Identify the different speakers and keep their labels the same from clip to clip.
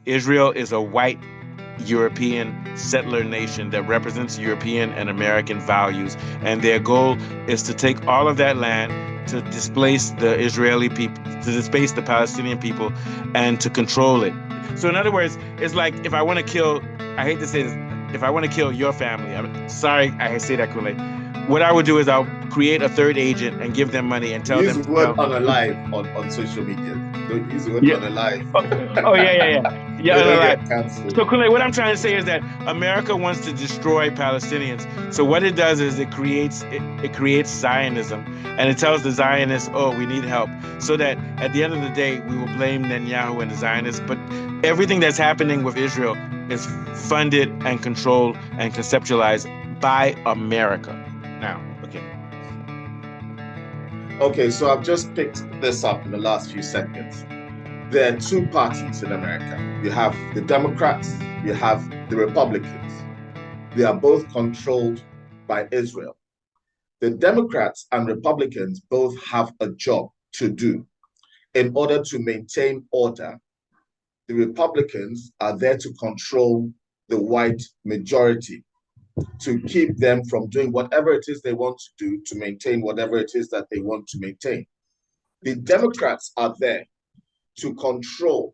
Speaker 1: Israel is a white European settler nation that represents European and American values. And their goal is to take all of that land, to displace the Israeli people, to displace the Palestinian people, and to control it. So, in other words, it's like if I want to kill, I hate to say this, if I want to kill your family, I'm sorry I say that, Kool-Aid. What I would do is I'll create a third agent and give them money and tell
Speaker 2: Use
Speaker 1: them
Speaker 2: the
Speaker 1: to
Speaker 2: word
Speaker 1: tell.
Speaker 2: unalive on social media. Don't use the word
Speaker 1: Yeah.
Speaker 2: unalive.
Speaker 1: Oh, oh yeah, yeah, yeah. Yeah,
Speaker 2: They
Speaker 1: no,
Speaker 2: don't
Speaker 1: no.
Speaker 2: get cancelled.
Speaker 1: So, Kunle, what I'm trying to say is that America wants to destroy Palestinians. So what it does is it creates Zionism, and it tells the Zionists, "Oh, we need help," so that at the end of the day, we will blame Netanyahu and the Zionists. But everything that's happening with Israel is funded and controlled and conceptualized by America. Now, okay.
Speaker 2: Okay, so I've just picked this up in the last few seconds. There are two parties in America. You have the Democrats, you have the Republicans. They are both controlled by Israel. The Democrats and Republicans both have a job to do in order to maintain order. The Republicans are there to control the white majority, to keep them from doing whatever it is they want to do to maintain whatever it is that they want to maintain. The Democrats are there to control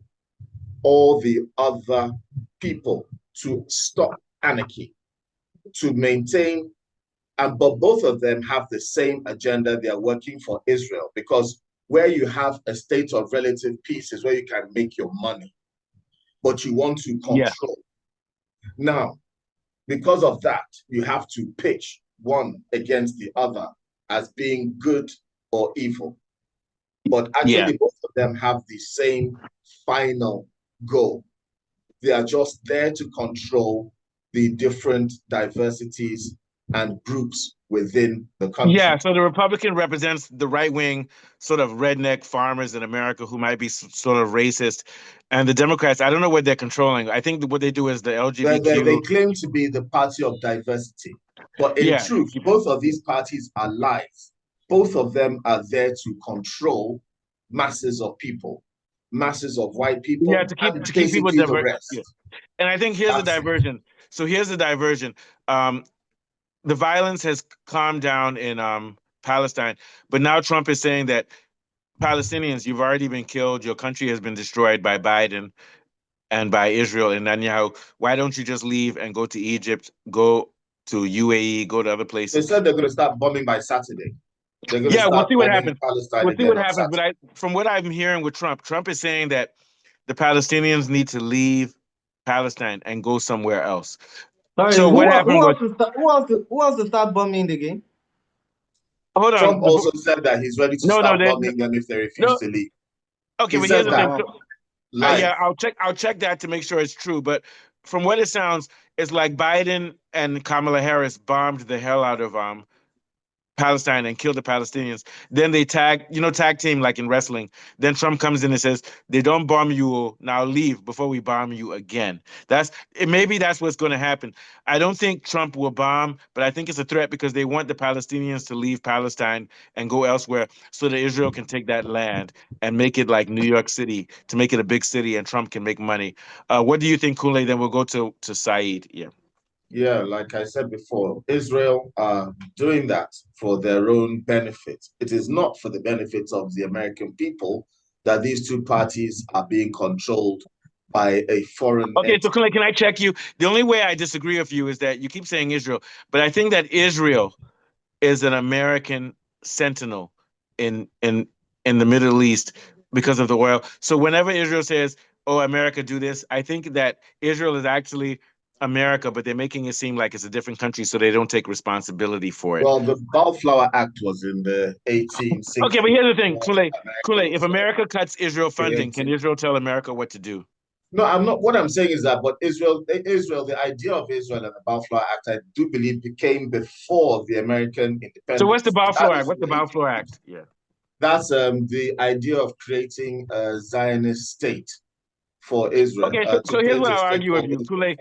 Speaker 2: all the other people, to stop anarchy, to maintain, and but both of them have the same agenda. They are working for Israel because where you have a state of relative peace is where you can make your money, but you want to
Speaker 1: Yeah.
Speaker 2: control. Now, because of that, you have to pitch one against the other as being good or evil. But
Speaker 1: Yeah.
Speaker 2: actually, both of them have the same final goal. They are just there to control the different diversities and groups within the
Speaker 1: Yeah,
Speaker 2: country.
Speaker 1: so the Republican represents the right wing sort of redneck farmers in America who might be sort of racist. And the Democrats, I don't know what they're controlling. I think what they do is the
Speaker 2: They
Speaker 1: LGBTQ.
Speaker 2: claim to be the party of diversity, but in
Speaker 1: Yeah.
Speaker 2: truth, both of these parties are lies. Both of them are there to control masses of people, masses of white
Speaker 1: Yeah,
Speaker 2: people,
Speaker 1: to
Speaker 2: and
Speaker 1: keep people
Speaker 2: basically the
Speaker 1: diverse. Yeah.
Speaker 2: rest.
Speaker 1: And I think here's the
Speaker 2: That's it.
Speaker 1: diversion. So here's the diversion. Um, the violence has calmed down in Palestine, but now Trump is saying that Palestinians, you've already been killed, your country has been destroyed by Biden and by Israel and Netanyahu. Why don't you just leave and go to Egypt, go to UAE, go to other
Speaker 2: They
Speaker 1: places?
Speaker 2: said they're going to start bombing by Saturday. They're going to
Speaker 1: Yeah, we'll
Speaker 2: start
Speaker 1: see what
Speaker 2: bombing
Speaker 1: happens.
Speaker 2: Palestine
Speaker 1: We'll see
Speaker 2: again
Speaker 1: what
Speaker 2: on
Speaker 1: happens. But
Speaker 2: Saturday.
Speaker 1: from what I'm hearing with Trump, Trump is saying that the Palestinians need to leave Palestine and go somewhere else.
Speaker 3: Sorry,
Speaker 1: So what
Speaker 3: who
Speaker 1: happened was,
Speaker 3: wants to start? Who wants to start bombing again?
Speaker 1: hold
Speaker 2: Trump
Speaker 1: on,
Speaker 2: also said that he's ready to
Speaker 1: no, no,
Speaker 2: start bombing them if they refuse
Speaker 1: no.
Speaker 2: to leave.
Speaker 1: Okay,
Speaker 2: He
Speaker 1: but here's
Speaker 2: said
Speaker 1: the
Speaker 2: that
Speaker 1: thing.
Speaker 3: Wow.
Speaker 1: So,
Speaker 2: live.
Speaker 1: yeah, I'll check that to make sure it's true. But from what it sounds, it's like Biden and Kamala Harris bombed the hell out of Palestine and kill the Palestinians. Then they tag team like in wrestling. Then Trump comes in and says, "They don't bomb you now. Leave before we bomb you again." Maybe that's what's going to happen. I don't think Trump will bomb, but I think it's a threat because they want the Palestinians to leave Palestine and go elsewhere so that Israel can take that land and make it like New York City to make it a big city and Trump can make money. What do you think, Kool-Aid? Then we'll go to Saeed. Yeah.
Speaker 2: Yeah, like I said before, Israel are doing that for their own benefit. It is not for the benefit of the American people that these two parties are being controlled by a foreign
Speaker 1: Okay, so
Speaker 2: entity.
Speaker 1: can I check you? The only way I disagree with you is that you keep saying Israel, but I think that Israel is an American sentinel in in in the Middle East because of the oil. So whenever Israel says, "Oh, America do this," I think that Israel is actually America, but they're making it seem like it's a different country, so they don't take responsibility for it.
Speaker 2: Well, the Bellflower Act was in the
Speaker 1: Okay, but
Speaker 2: 1860s.
Speaker 1: here's the
Speaker 2: It
Speaker 1: thing,
Speaker 2: was
Speaker 1: Kool-Aid, if
Speaker 2: Americans
Speaker 1: America cuts Israel funding, can
Speaker 2: creating.
Speaker 1: Israel tell America what to do?
Speaker 2: No, I'm not. What I'm saying is that, but Israel, the idea of Israel and the Bellflower Act, I do believe, became before the American
Speaker 1: So what's the
Speaker 2: independence. That
Speaker 1: Balfour Act?
Speaker 2: is
Speaker 1: What's the
Speaker 2: where it
Speaker 1: Balfour Act? Yeah.
Speaker 2: That's the idea of creating a Zionist state for Israel,
Speaker 1: Okay,
Speaker 2: to
Speaker 1: so here's
Speaker 2: create
Speaker 1: what
Speaker 2: a
Speaker 1: I'll
Speaker 2: state
Speaker 1: argue with
Speaker 2: for
Speaker 1: you.
Speaker 2: Israel,
Speaker 1: Kool-Aid,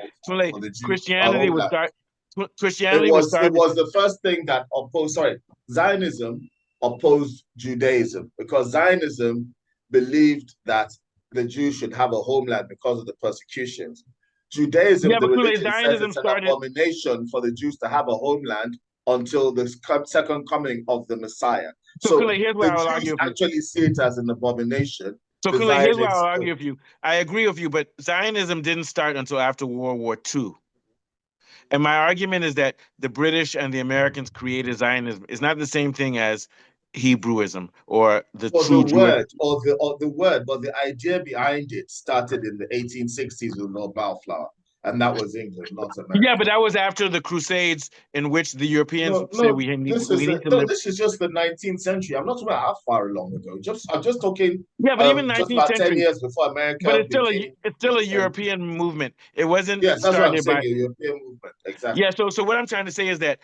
Speaker 2: for the Jews, a
Speaker 1: Christianity was
Speaker 2: homeland.
Speaker 1: start
Speaker 2: It
Speaker 1: Christianity was
Speaker 2: was it
Speaker 1: started.
Speaker 2: was the first thing that opposed. Sorry, Zionism opposed Judaism because Zionism believed that the Jews should have a homeland because of the persecutions. Judaism,
Speaker 1: Yeah,
Speaker 2: the
Speaker 1: but Kool-Aid
Speaker 2: religion, says
Speaker 1: Zionism
Speaker 2: it's an
Speaker 1: started.
Speaker 2: abomination for the Jews to have a homeland until the second coming of the Messiah.
Speaker 1: So
Speaker 2: So
Speaker 1: Kool-Aid, here's where
Speaker 2: the
Speaker 1: I will argue
Speaker 2: Jews
Speaker 1: with you.
Speaker 2: actually see it as an abomination.
Speaker 1: So
Speaker 2: The
Speaker 1: Kool-Aid, here's where I'll
Speaker 2: Zionists
Speaker 1: argue
Speaker 2: don't.
Speaker 1: with you. I agree with you, but Zionism didn't start until after World War II. And my argument is that the British and the Americans created Zionism. It's not the same thing as Hebrewism or the
Speaker 2: Well, the
Speaker 1: true Jewish.
Speaker 2: word or the word, but the idea behind it started in the 1860s with Lord Balfour, and that was England, not
Speaker 1: Yeah,
Speaker 2: America.
Speaker 1: but that was after the Crusades, in which the Europeans
Speaker 2: No,
Speaker 1: said
Speaker 2: no,
Speaker 1: we need to live.
Speaker 2: this is just the 19th century. I'm not talking about how far along ago. I'm just talking
Speaker 1: Yeah, but even
Speaker 2: just
Speaker 1: 19th
Speaker 2: about 10
Speaker 1: century.
Speaker 2: years before
Speaker 1: But
Speaker 2: America became
Speaker 1: it's still a
Speaker 2: independent.
Speaker 1: European movement. It wasn't
Speaker 2: Yes, that's what I'm
Speaker 1: started
Speaker 2: saying,
Speaker 1: by.
Speaker 2: a European movement.
Speaker 1: Yeah.
Speaker 2: Exactly.
Speaker 1: So what I'm trying to say is that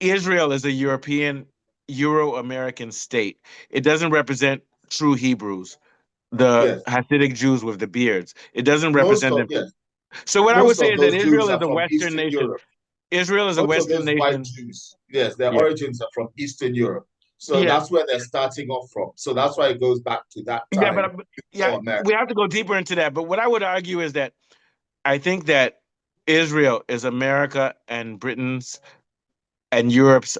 Speaker 1: Israel is a European, Euro-American state. It doesn't represent true Hebrews, the
Speaker 2: Yes.
Speaker 1: Hasidic Jews with the beards. It doesn't
Speaker 2: Most
Speaker 1: represent
Speaker 2: of
Speaker 1: them.
Speaker 2: yes,
Speaker 1: So what I would
Speaker 2: most
Speaker 1: say
Speaker 2: of
Speaker 1: is that
Speaker 2: those Jews
Speaker 1: Israel is
Speaker 2: are
Speaker 1: a
Speaker 2: from
Speaker 1: Western
Speaker 2: Eastern
Speaker 1: nation.
Speaker 2: Europe.
Speaker 1: Israel is a
Speaker 2: Most of
Speaker 1: Western
Speaker 2: those white
Speaker 1: nation.
Speaker 2: Jews, yes, their
Speaker 1: Yeah.
Speaker 2: origins are from Eastern Europe. So
Speaker 1: Yeah.
Speaker 2: that's where they're starting off from. So that's why it goes back to that
Speaker 1: Yeah.
Speaker 2: time
Speaker 1: Yeah,
Speaker 2: before America.
Speaker 1: we have to go deeper into that. But what I would argue is that I think that Israel is America and Britain's and Europe's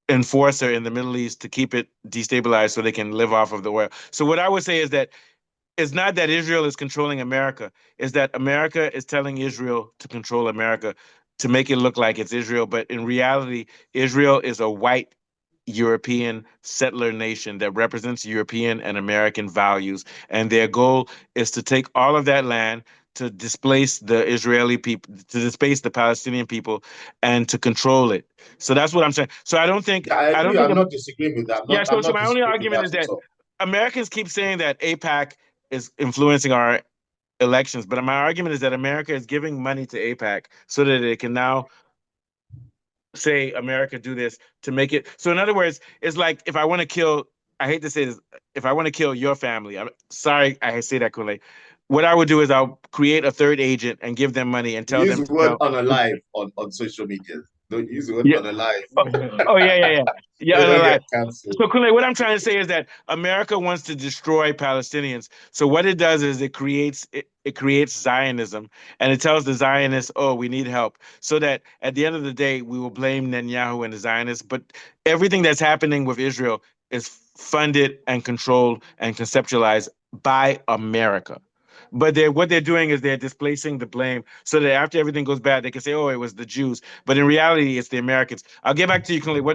Speaker 1: enforcer in the Middle East to keep it destabilized so they can live off of the oil. So what I would say is that it's not that Israel is controlling America, it's that America is telling Israel to control America to make it look like it's Israel. But in reality, Israel is a white European settler nation that represents European and American values. And their goal is to take all of that land, to displace the Israeli people, to displace the Palestinian people, and to control it. So that's what I'm saying. So
Speaker 2: Yeah, I
Speaker 1: I don't
Speaker 2: agree.
Speaker 1: think
Speaker 2: I'm not disagreeing with that.
Speaker 1: yeah,
Speaker 2: I'm
Speaker 1: so
Speaker 2: not
Speaker 1: my only
Speaker 2: disagreeing with
Speaker 1: argument
Speaker 2: that
Speaker 1: is
Speaker 2: at
Speaker 1: that
Speaker 2: all.
Speaker 1: Americans keep saying that APAC is influencing our elections, but my argument is that America is giving money to APAC so that it can now say America do this to make it. So in other words, it's like if I want to kill, I hate to say this, if I want to kill your family, I'm sorry I say that, Kule. What I would do is I'll create a third agent and give them money and tell
Speaker 2: Use
Speaker 1: them
Speaker 2: the
Speaker 1: to
Speaker 2: word
Speaker 1: tell.
Speaker 2: unalive on social media. Don't use the word
Speaker 1: Yeah.
Speaker 2: unalive.
Speaker 1: Oh, oh yeah, yeah, yeah. Yeah,
Speaker 2: They don't
Speaker 1: unalive.
Speaker 2: get cancelled.
Speaker 1: So, Kunle, what I'm trying to say is that America wants to destroy Palestinians. So what it does is it creates Zionism, and it tells the Zionists, "Oh, we need help," so that at the end of the day, we will blame Netanyahu and the Zionists. But everything that's happening with Israel is funded and controlled and conceptualized by America. But what they're doing is they're displacing the blame so that after everything goes bad, they can say, "Oh, it was the Jews." But in reality, it's the Americans. I'll get back to you, Kunle. What